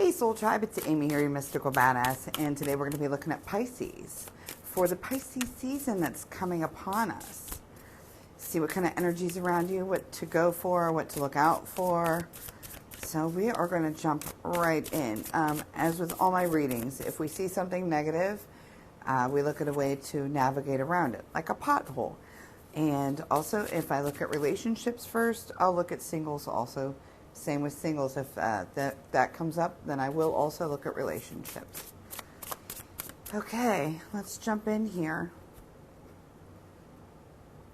Hey Soul Tribe, it's Amy here, your Mystical Badass, and today we're going to be looking at Pisces for the Pisces season that's coming upon us. See what kind of energies around you, what to go for, what to look out for. So we are going to jump right in. As with all my readings, if we see something negative, we look at a way to navigate around it, like a pothole. And also, if I look at relationships first, I'll look at singles also. Same with singles. If that comes up, then I will also look at relationships. Okay, let's jump in here.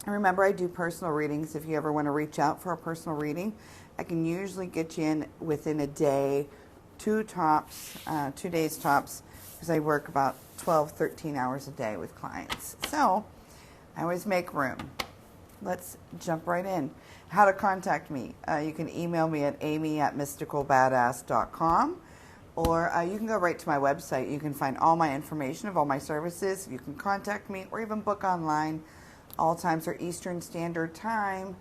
And remember, I do personal readings. If you ever want to reach out for a personal reading, I can usually get you in within a day, 2 days tops, because I work about 12, 13 hours a day with clients. So I always make room. Let's jump right in. How to contact me. You can email me at amy@mysticalbadass.com, or you can go right to my website. You can find all my information of all my services. You can contact me or even book online. All times are Eastern Standard Time,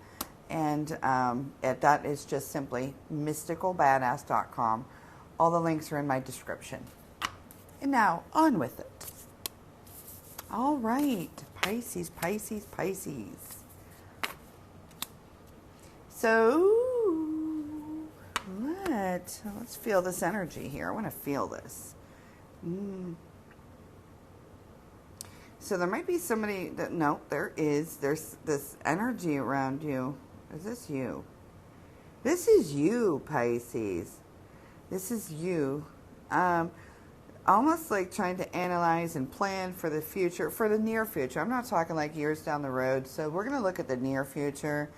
and that is just simply mysticalbadass.com. All the links are in my description. And now, on with it. All right, Pisces, Pisces, Pisces. So, let's feel this energy here. I want to feel this. So there might be somebody that, no, there's this energy around you. Is this you? This is you, Pisces. This is you. Almost like trying to analyze and plan for the future, for the near future. I'm not talking like years down the road. So we're going to look at the near future.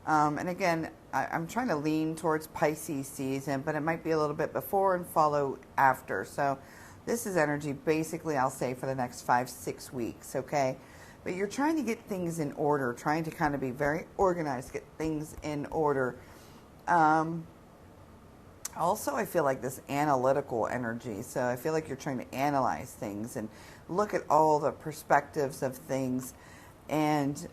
And again, I'm trying to lean towards Pisces season, but it might be a little bit before and follow after. So this is energy basically, I'll say, for the next 5-6 weeks, okay? But you're trying to get things in order, trying to kind of be very organized, get things in order. Also, I feel like this analytical energy. So I feel like you're trying to analyze things and look at all the perspectives of things. And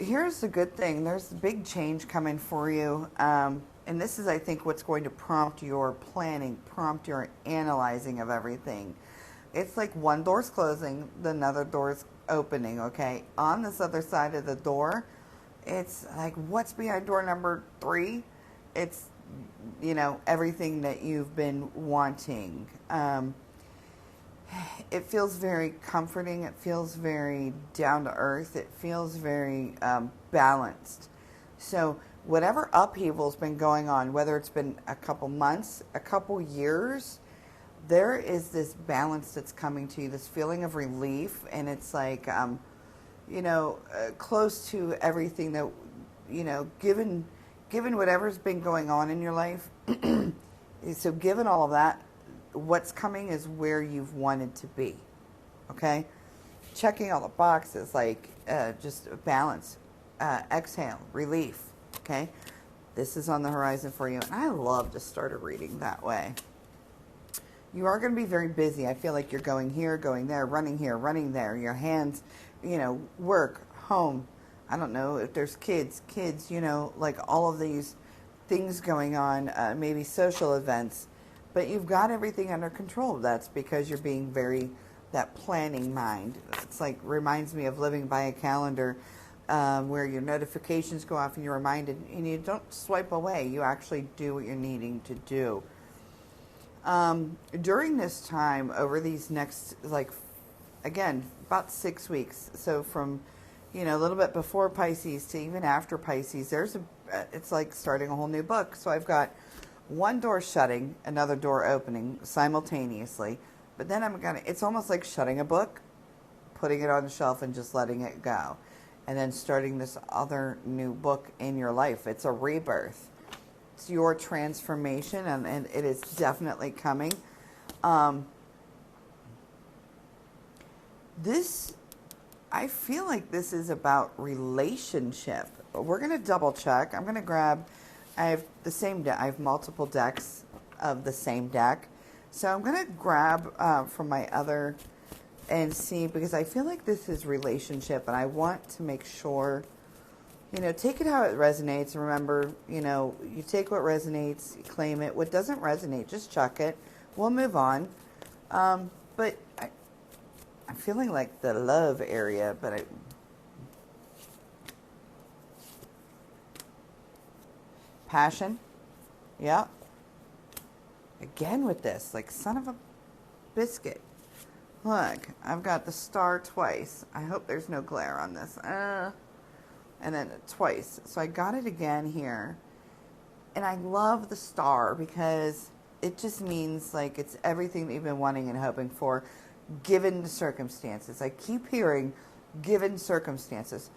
here's the good thing. There's a big change coming for you. And this is, I think, what's going to prompt your planning, prompt your analyzing of everything. It's like one door's closing, another door's opening, okay? On this other side of the door, it's like, what's behind door number 3? It's, you know, everything that you've been wanting. It feels very comforting. It feels very down to earth. It feels very balanced. So whatever upheaval's been going on, whether it's been a couple months, a couple years, there is this balance that's coming to you, this feeling of relief. And it's like, you know, close to everything that, you know, given whatever's been going on in your life. So given all of that, what's coming is where you've wanted to be, okay? Checking all the boxes, like just balance, exhale, relief, okay? This is on the horizon for you, and I love to start a reading that way. You are going to be very busy. I feel like you're going here, going there, running here, running there. Your hands, you know, work, home. I don't know if there's kids, you know, like all of these things going on, maybe social events. But you've got everything under control. That's because you're being very, that planning mind. It's like, reminds me of living by a calendar where your notifications go off and you're reminded, and you don't swipe away. You actually do what you're needing to do. During this time, over these next, like, again, about 6 weeks. So from, you know, a little bit before Pisces to even after Pisces, it's like starting a whole new book. So I've got one door shutting, another door opening simultaneously. But then it's almost like shutting a book, putting it on the shelf and just letting it go. And then starting this other new book in your life. It's a rebirth. It's your transformation, and it is definitely coming. I feel like this is about relationship. We're going to double check. I'm going to grab, I have the same deck. I have multiple decks of the same deck. So I'm going to grab from my other and see, because I feel like this is relationship, and I want to make sure, take it how it resonates. Remember, you take what resonates, you claim it. What doesn't resonate, just chuck it. We'll move on. But I'm feeling like the love area, but passion. Yeah. Again with this, like son of a biscuit. Look, I've got the star twice. I hope there's no glare on this. And then twice. So I got it again here. And I love the star because it just means like it's everything that you've been wanting and hoping for, given the circumstances. I keep hearing given circumstances.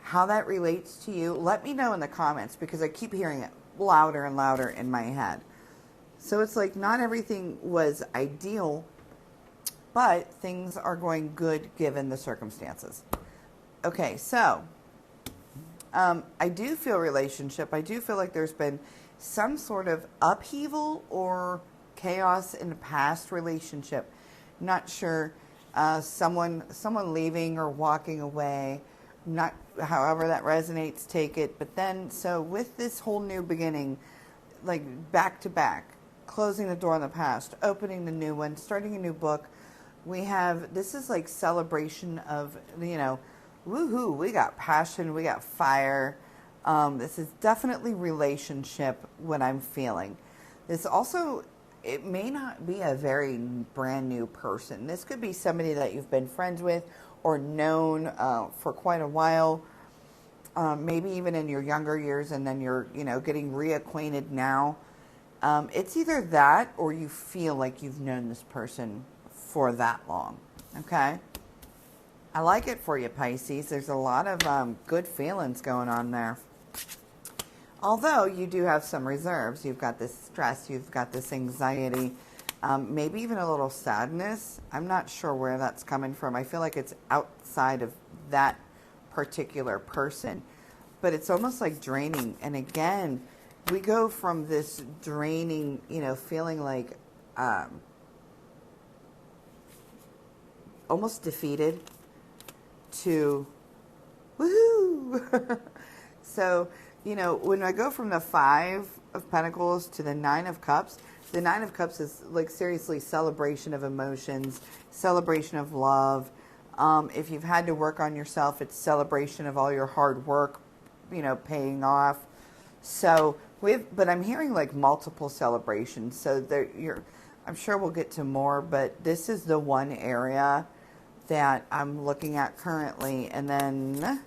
How that relates to you, let me know in the comments because I keep hearing it louder and louder in my head. So it's like not everything was ideal, but things are going good given the circumstances. Okay, so I do feel relationship. I do feel like there's been some sort of upheaval or chaos in the past relationship. Not sure. Someone leaving or walking away. Not however that resonates, take it. But then, so with this whole new beginning, like back to back, closing the door on the past, opening the new one, starting a new book, this is like celebration of, woohoo, we got passion, we got fire. This is definitely relationship, what I'm feeling. This also, it may not be a very brand new person. This could be somebody that you've been friends with or known for quite a while, maybe even in your younger years, and then you're, getting reacquainted now. It's either that or you feel like you've known this person for that long, okay? I like it for you, Pisces. There's a lot of good feelings going on there. Although you do have some reserves. You've got this stress. You've got this anxiety. Maybe even a little sadness. I'm not sure where that's coming from. I feel like it's outside of that particular person. But it's almost like draining. And again, we go from this draining, feeling like almost defeated to woohoo. So, when I go from the 5 of Pentacles to the 9 of Cups, the 9 of Cups is like seriously celebration of emotions, celebration of love. If you've had to work on yourself, it's celebration of all your hard work, paying off. So but I'm hearing like multiple celebrations. So I'm sure we'll get to more, but this is the one area that I'm looking at currently. And then,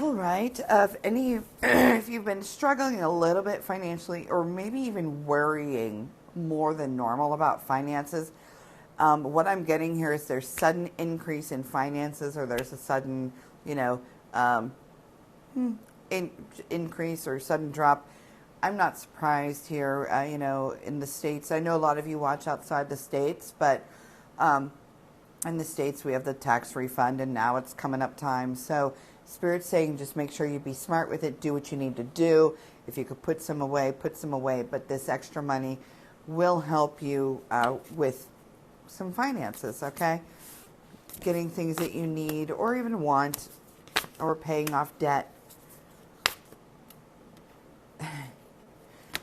all right. If you've been struggling a little bit financially, or maybe even worrying more than normal about finances, what I'm getting here is there's sudden increase in finances, or there's a sudden, increase or sudden drop. I'm not surprised here, in the States. I know a lot of you watch outside the States, but in the States we have the tax refund, and now it's coming up time. So Spirit's saying just make sure you be smart with it, do what you need to do. If you could put some away, put some away. But this extra money will help you with some finances, okay? Getting things that you need or even want, or paying off debt.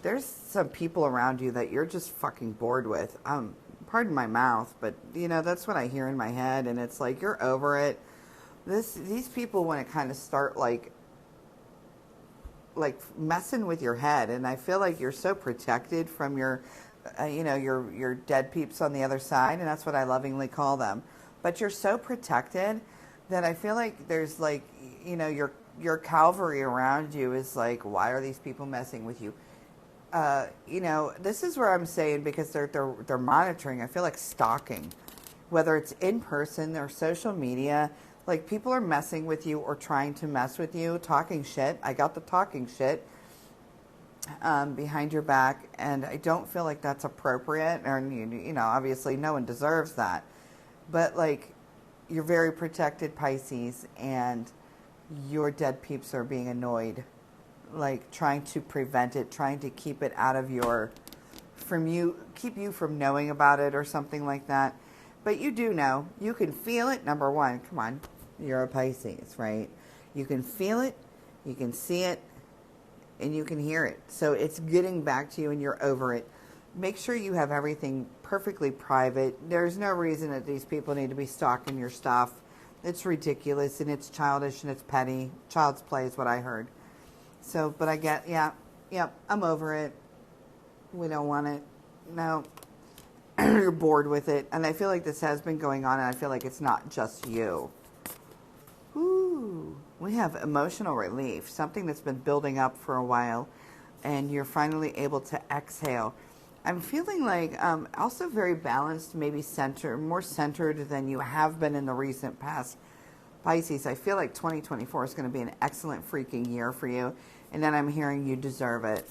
There's some people around you that you're just fucking bored with. Pardon my mouth, but that's what I hear in my head, and it's like you're over it. These people want to kind of start like messing with your head, and I feel like you're so protected from your dead peeps on the other side, and that's what I lovingly call them. But you're so protected that I feel like there's like, your cavalry around you is like, why are these people messing with you? This is where I'm saying, because they're monitoring. I feel like stalking, whether it's in person or social media. Like people are messing with you or trying to mess with you, talking shit. I got the talking shit behind your back, and I don't feel like that's appropriate. And obviously no one deserves that. But like, you're very protected, Pisces, and your dead peeps are being annoyed, like trying to prevent it, trying to keep it out of keep you from knowing about it or something like that. But you do know. You can feel it, number one. Come on. You're a Pisces, right? You can feel it, you can see it, and you can hear it. So it's getting back to you and you're over it. Make sure you have everything perfectly private. There's no reason that these people need to be stalking your stuff. It's ridiculous and it's childish and it's petty. Child's play is what I heard. So, but I get, I'm over it. We don't want it. No. You're bored with it. And I feel like this has been going on and I feel like it's not just you. Ooh. We have emotional relief, something that's been building up for a while, and you're finally able to exhale. I'm feeling like also very balanced, maybe more centered than you have been in the recent past. Pisces, I feel like 2024 is going to be an excellent freaking year for you, and then I'm hearing you deserve it.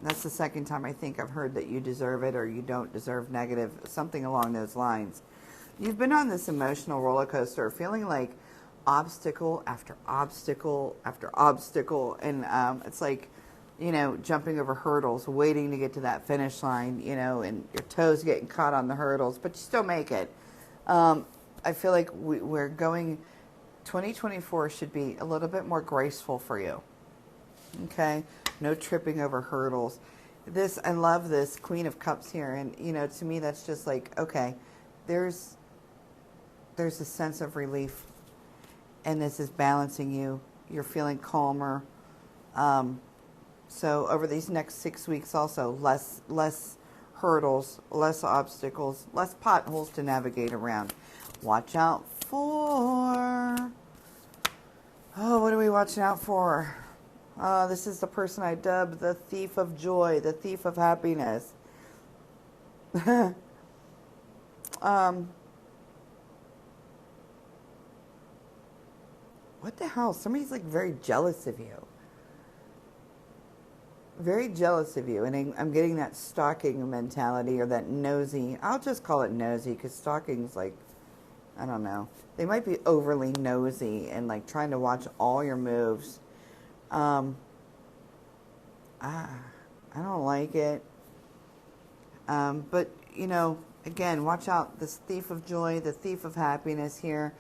That's the second time I think I've heard that you deserve it or you don't deserve negative, something along those lines. You've been on this emotional roller coaster, feeling like obstacle after obstacle after obstacle, and it's like, you know, jumping over hurdles, waiting to get to that finish line, you know, and your toes getting caught on the hurdles, but you still make it. I feel like we're going, 2024 should be a little bit more graceful for you. Okay? No tripping over hurdles. This, I love this Queen of Cups here, and, you know, to me that's just like, okay, there's a sense of relief, and this is balancing you. You're feeling calmer. So over these next 6 weeks also, less hurdles, less obstacles, less potholes to navigate around. Watch out for... Oh, what are we watching out for? This is the person I dubbed the thief of joy, the thief of happiness. What the hell? Somebody's like very jealous of you. Very jealous of you, and I'm getting that stalking mentality or that nosy. I'll just call it nosy because stalking's like, I don't know. They might be overly nosy and like trying to watch all your moves. I don't like it. But, you know, again, watch out. This thief of joy, the thief of happiness here.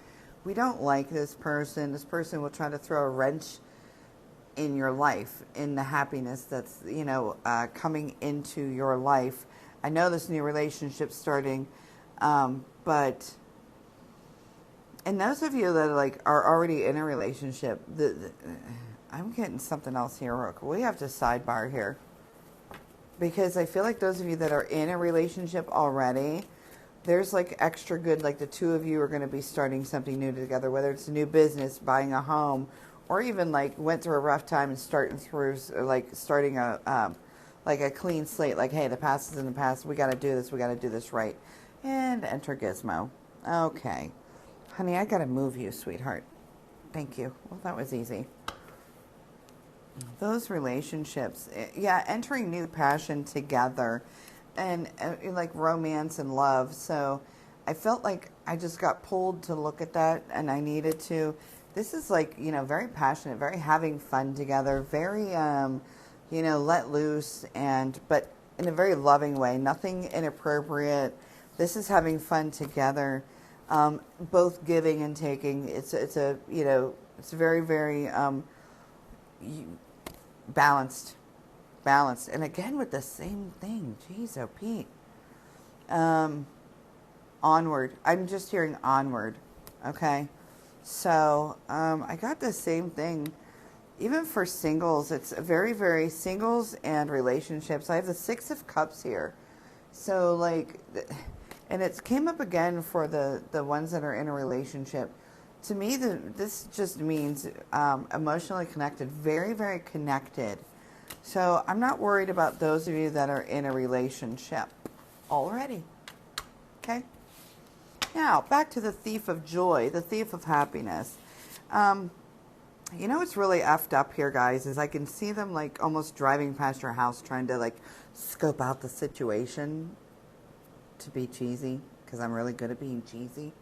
We don't like this person. This person will try to throw a wrench in your life, in the happiness that's, you know, coming into your life. I know this new relationship's starting, but, and those of you that are already in a relationship, I'm getting something else here. We have to sidebar here, because I feel like those of you that are in a relationship already, there's like extra good, like the two of you are going to be starting something new together, whether it's a new business, buying a home, or even like went through a rough time and starting a like a clean slate. Like, hey, the past is in the past. We got to do this. We got to do this right. And enter Gizmo. Okay, honey, I got to move you, sweetheart. Thank you. Well, that was easy. Those relationships, yeah, entering new passion together, and like romance and love. So I felt like I just got pulled to look at that, and I needed to. This is like, you know, very passionate, very having fun together, very, you know, let loose, but in a very loving way, nothing inappropriate. This is having fun together, both giving and taking. It's a, you know, it's very, very balanced. And again with the same thing. Jeez, oh Pete. Onward. I'm just hearing onward. Okay. So, I got the same thing, even for singles. It's very, very singles and relationships. I have the Six of Cups here. So, like, and it came up again for the ones that are in a relationship. To me, this just means emotionally connected, very, very connected. So, I'm not worried about those of you that are in a relationship already. Okay? Now, back to the thief of joy, the thief of happiness. You know what's really effed up here, guys, is I can see them like almost driving past your house trying to like scope out the situation, to be cheesy, because I'm really good at being cheesy.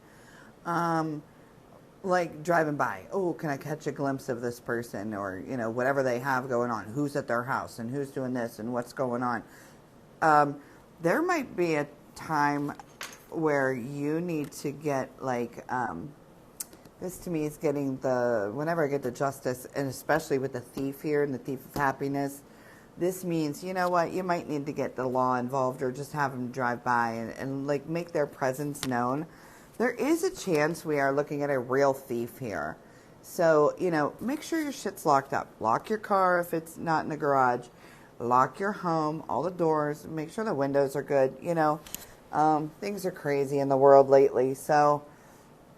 Like driving by, oh, can I catch a glimpse of this person, or, you know, whatever they have going on, who's at their house and who's doing this and what's going on. There might be a time where you need to get like This to me is getting the, whenever I get the justice, and especially with the thief here and the thief of happiness, this means, you know what, you might need to get the law involved or just have them drive by and like make their presence known. There is a chance we are looking at a real thief here. So, you know, make sure your shit's locked up. Lock your car if it's not in the garage. Lock your home, all the doors. Make sure the windows are good. You know, things are crazy in the world lately. So,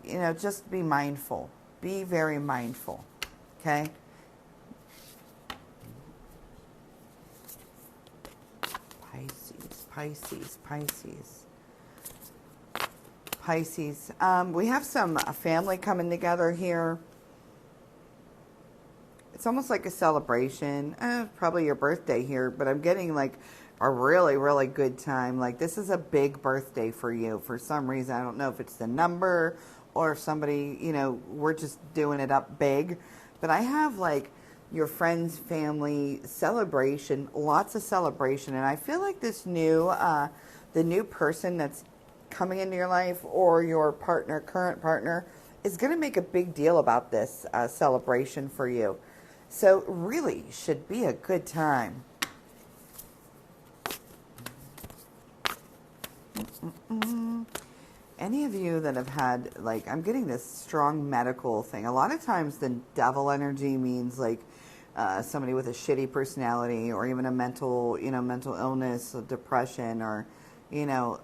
you know, just be mindful. Be very mindful. Okay? Pisces, Pisces, Pisces. Pisces. We have some family coming together here. It's almost like a celebration. Probably your birthday here, but I'm getting like a really, really good time. Like this is a big birthday for you for some reason. I don't know if it's the number or if somebody, you know, we're just doing it up big. But I have like your friends, family, celebration, lots of celebration. And I feel like this new, the new person that's coming into your life or your partner, current partner, is going to make a big deal about this celebration for you. So really should be a good time. Any of you that have had, like, I'm getting this strong medical thing. A lot of times the devil energy means like somebody with a shitty personality or even a mental, you know, mental illness, depression, or, you know,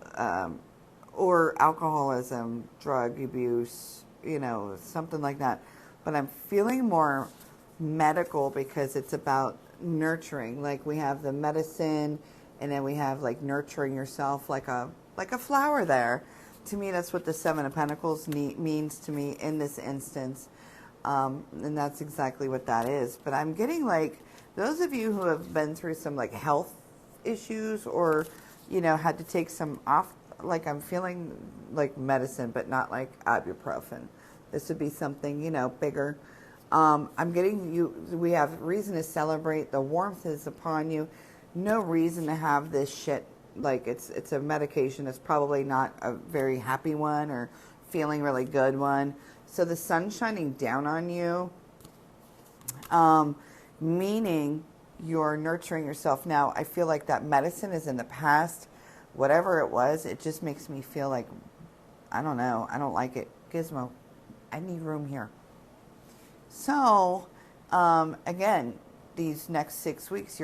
or alcoholism, drug abuse, you know, something like that. But I'm feeling more medical because it's about nurturing. Like we have the medicine, and then we have like nurturing yourself like a flower there. To me, that's what the Seven of Pentacles means to me in this instance. And that's exactly what that is. But I'm getting like, those of you who have been through some like health issues or, you know, had to take some off, like I'm feeling like medicine, but not like ibuprofen. This would be something, you know, bigger. I'm getting you, we have reason to celebrate. The warmth is upon you. No reason to have this shit. Like it's a medication. It's probably not a very happy one or feeling really good one. So the sun's shining down on you, meaning you're nurturing yourself. Now, I feel like that medicine is in the past. Whatever it was, it just makes me feel like, I don't know. I don't like it. Gizmo, I need room here. So, again, these next 6 weeks,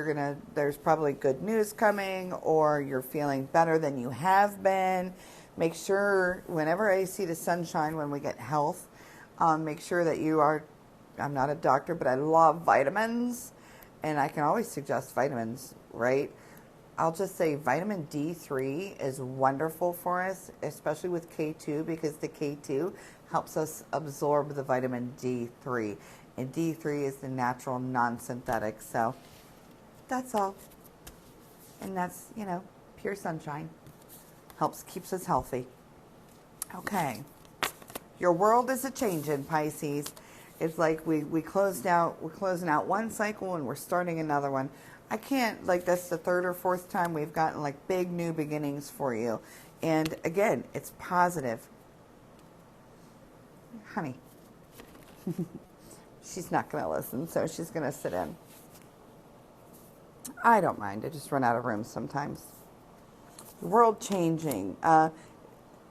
there's probably good news coming, or you're feeling better than you have been. Make sure, whenever I see the sunshine, when we get health, make sure that you are, I'm not a doctor, but I love vitamins, and I can always suggest vitamins, right? I'll just say vitamin D3 is wonderful for us, especially with K2, because the K2 helps us absorb the vitamin D3. And D3 is the natural, non-synthetic. So that's all. And that's, you know, pure sunshine. Keeps us healthy. Okay. Your world is a-changing, Pisces. It's like we're closing out one cycle and we're starting another one. I can't, like, that's the third or fourth time we've gotten like big new beginnings for you. And again, it's positive. Honey. She's not going to listen, so she's going to sit in. I don't mind. I just run out of room sometimes. World changing.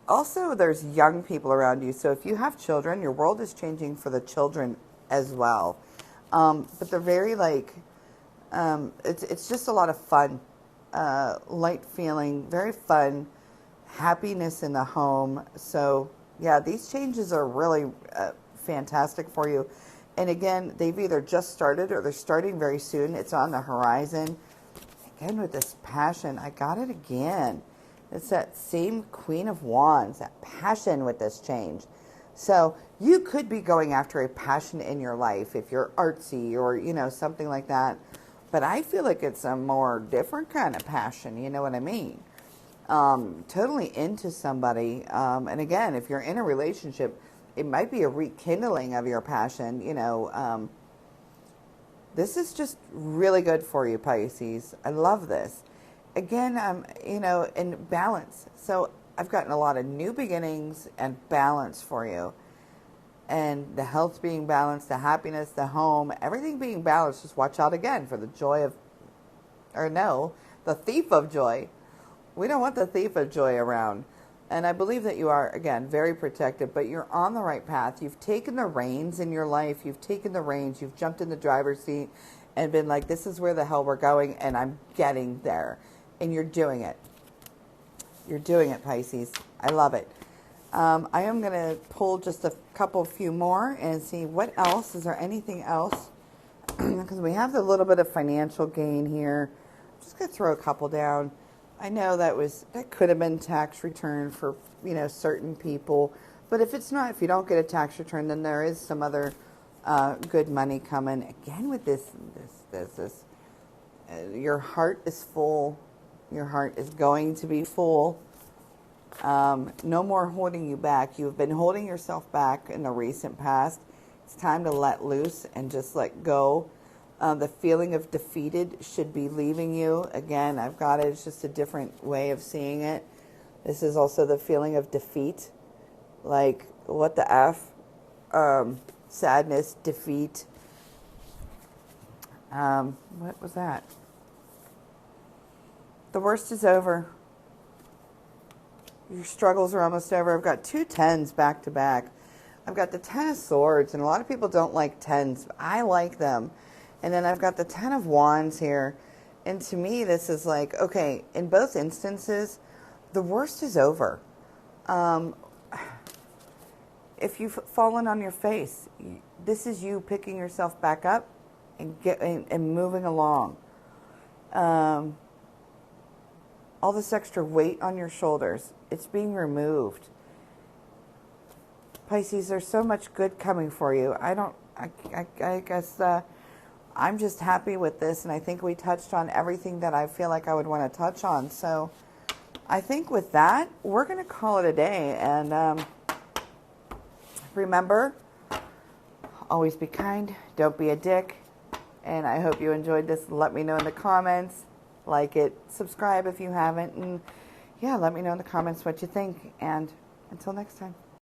Also, there's young people around you. So if you have children, your world is changing for the children as well. But they're very like, it's just a lot of fun. Light feeling, very fun. Happiness in the home. So yeah, these changes are really fantastic for you. And again, they've either just started or they're starting very soon. It's on the horizon. Again, with this passion, I got it again. It's that same Queen of Wands, that passion with this change. So you could be going after a passion in your life if you're artsy or, you know, something like that. But I feel like it's a more different kind of passion. You know what I mean? Totally into somebody. And again, if you're in a relationship, it might be a rekindling of your passion, you know. This is just really good for you, Pisces. I love this. Again, you know, and balance. So I've gotten a lot of new beginnings and balance for you. and the health being balanced, the happiness, the home, everything being balanced. Just watch out again for the joy of, or no, the thief of joy. We don't want the thief of joy around. And I believe that you are, again, very protected, but you're on the right path. You've taken the reins in your life. You've taken the reins. You've jumped in the driver's seat and been like, this is where the hell we're going, and I'm getting there. And you're doing it. You're doing it, Pisces. I love it. I am going to pull just a few more and see what else. Is there anything else? Because we have a little bit of financial gain here. I'm just going to throw a couple down. I know that could have been tax return for, certain people. But if it's not, if you don't get a tax return, then there is some other good money coming. Again with this, your heart is full. Your heart is going to be full. No more holding you back. You've been holding yourself back in the recent past. It's time to let loose and just let go. The feeling of defeated should be leaving you. Again, I've got it. It's just a different way of seeing it. This is also the feeling of defeat. Like, what the F? Sadness, defeat. What was that? The worst is over. Your struggles are almost over. I've got 2 10s back to back. I've got the 10 of Swords, and a lot of people don't like 10s. I like them. And then I've got the 10 of Wands here. And to me, this is like, okay, in both instances, the worst is over. If you've fallen on your face, this is you picking yourself back up and moving along. All this extra weight on your shoulders, it's being removed. Pisces, there's so much good coming for you. I guess I'm just happy with this, and I think we touched on everything that I feel like I would want to touch on. So I think with that, we're going to call it a day. And remember, always be kind. Don't be a dick. And I hope you enjoyed this. Let me know in the comments. Like it. Subscribe if you haven't. And yeah, let me know in the comments what you think. And until next time.